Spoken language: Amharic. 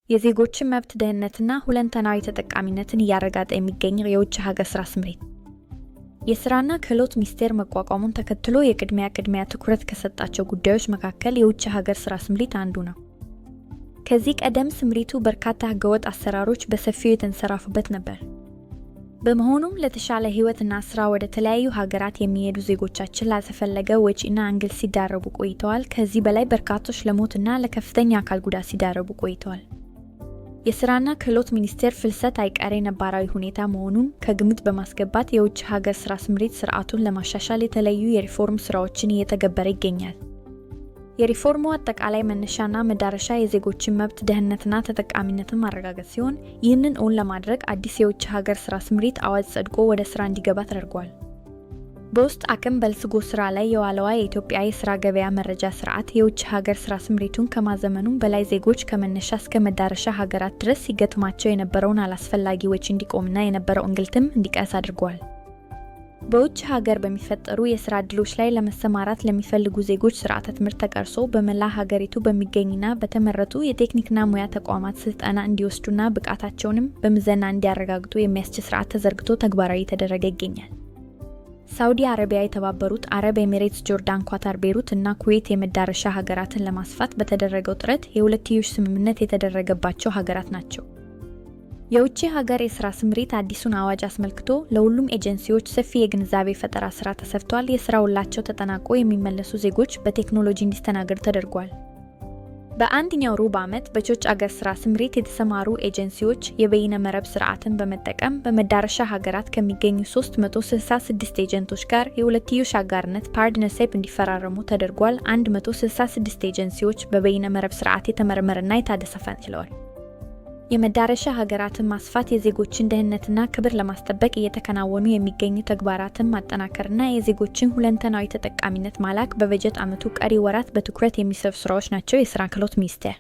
የዜጎችን መብት ደህንነትና ሁለንተናዊ ተጠቃሚነትን እያረጋገጠ የሚገኝ የውጭ ሀገር ስራ ስምሪት የስራና ክህሎት ሚኒስቴር መቋቋሙን ተከትሎ የቅድሚያ ትኩረት ከሰጣቸው ጉዳዮች መካከል የውጭ ሀገር ስራ ስምሪት አንዱ ነው። ከዚህ ቀደም ስምሪቱ በርካታ ህገወጥ አሰራሮች በሰፊው የተንሰራፉበት ነበር። በመሆኑም ለተሻለ ህይወትና ስራ ወደ ተለያዩ ሀገራት የሚሄዱ ዜጎቻችን ላልተፈለገ ወጪና እንግልት ሲዳረጉ ቆይተዋል። ከዚህ በላይ በርካቶች ለሞትና ለከፍተኛ አካል ጉዳት ሲዳረጉ ቆይተዋል። የስራና ክህሎት ሚኒስቴር ፍልሰት አይቀሬ ነባራዊ ሁኔታ መሆኑን ከግምት በማስገባት የውጭ ሀገር ስራ ስምሪት ስርዓቱን ለማሻሻል የተለያዩ የሪፎርም ስራዎችን እየተገበረ ይገኛል። የሪፎርሙ አጠቃላይ መነሻና መዳረሻ የዜጎችን መብት ደህንነትና ተጠቃሚነትን ማረጋገጥ ሲሆን፣ ይህንን እውን ለማድረግ አዲስ የውጭ ሀገር ስራ ስምሪት አዋጅ ጸድቆ ወደ ስራ እንዲገባ ተደርጓል። በውስጥ አቅም በልጽጎ ስራ ላይ የዋለዋ የኢትዮጵያ የስራ ገበያ መረጃ ስርዓት የውጭ ሀገር ስራ ስምሪቱን ከማዘመኑም በላይ ዜጎች ከመነሻ እስከ መዳረሻ ሀገራት ድረስ ሲገጥማቸው የነበረውን አላስፈላጊ ወጪ እንዲቆምና የነበረው እንግልትም እንዲቀንስ አድርጓል። በውጭ ሀገር በሚፈጠሩ የስራ ዕድሎች ላይ ለመሰማራት ለሚፈልጉ ዜጎች ስርዓተ ትምህርት ተቀርጾ በመላ ሀገሪቱ በሚገኙና በተመረጡ የቴክኒክና ሙያ ተቋማት ስልጠና እንዲወስዱና ብቃታቸውንም በምዘና እንዲያረጋግጡ የሚያስችል ስርዓት ተዘርግቶ ተግባራዊ የተደረገ ይገኛል። ሳውዲ አረቢያ፣ የተባበሩት አረብ ኤሚሬትስ፣ ጆርዳን፣ ኳታር፣ ቤይሩት እና ኩዌት የመዳረሻ ሀገራትን ለማስፋት በተደረገው ጥረት የሁለትዮሽ ስምምነት የተደረገባቸው ሀገራት ናቸው። የውጭ ሀገር የስራ ስምሪት አዲሱን አዋጅ አስመልክቶ ለሁሉም ኤጀንሲዎች ሰፊ የግንዛቤ ፈጠራ ስራ ተሰርቷል። የስራ ውላቸው ተጠናቆ የሚመለሱ ዜጎች በቴክኖሎጂ እንዲስተናገዱ ተደርጓል። በአንደኛው ሩብ ዓመት በውጭ ሀገር ስራ ስምሪት የተሰማሩ ኤጀንሲዎች የበይነ መረብ ስርዓትን በመጠቀም በመዳረሻ ሀገራት ከሚገኙ 366 ኤጀንቶች ጋር የሁለትዮሽ አጋርነት ፓርትነርሺፕ እንዲፈራረሙ ተደርጓል። 166 ኤጀንሲዎች በበይነ መረብ ስርዓት የተመረመረና የታደሰ ችለዋል። የመዳረሻ ሀገራትን ማስፋት የዜጎችን ደህንነትና ክብር ለማስጠበቅ እየተከናወኑ የሚገኙ ተግባራትን ማጠናከርና የዜጎችን ሁለንተናዊ ተጠቃሚነት ማላክ በበጀት ዓመቱ ቀሪ ወራት በትኩረት የሚሰሩ ስራዎች ናቸው። የስራ ክህሎት ሚኒስቴር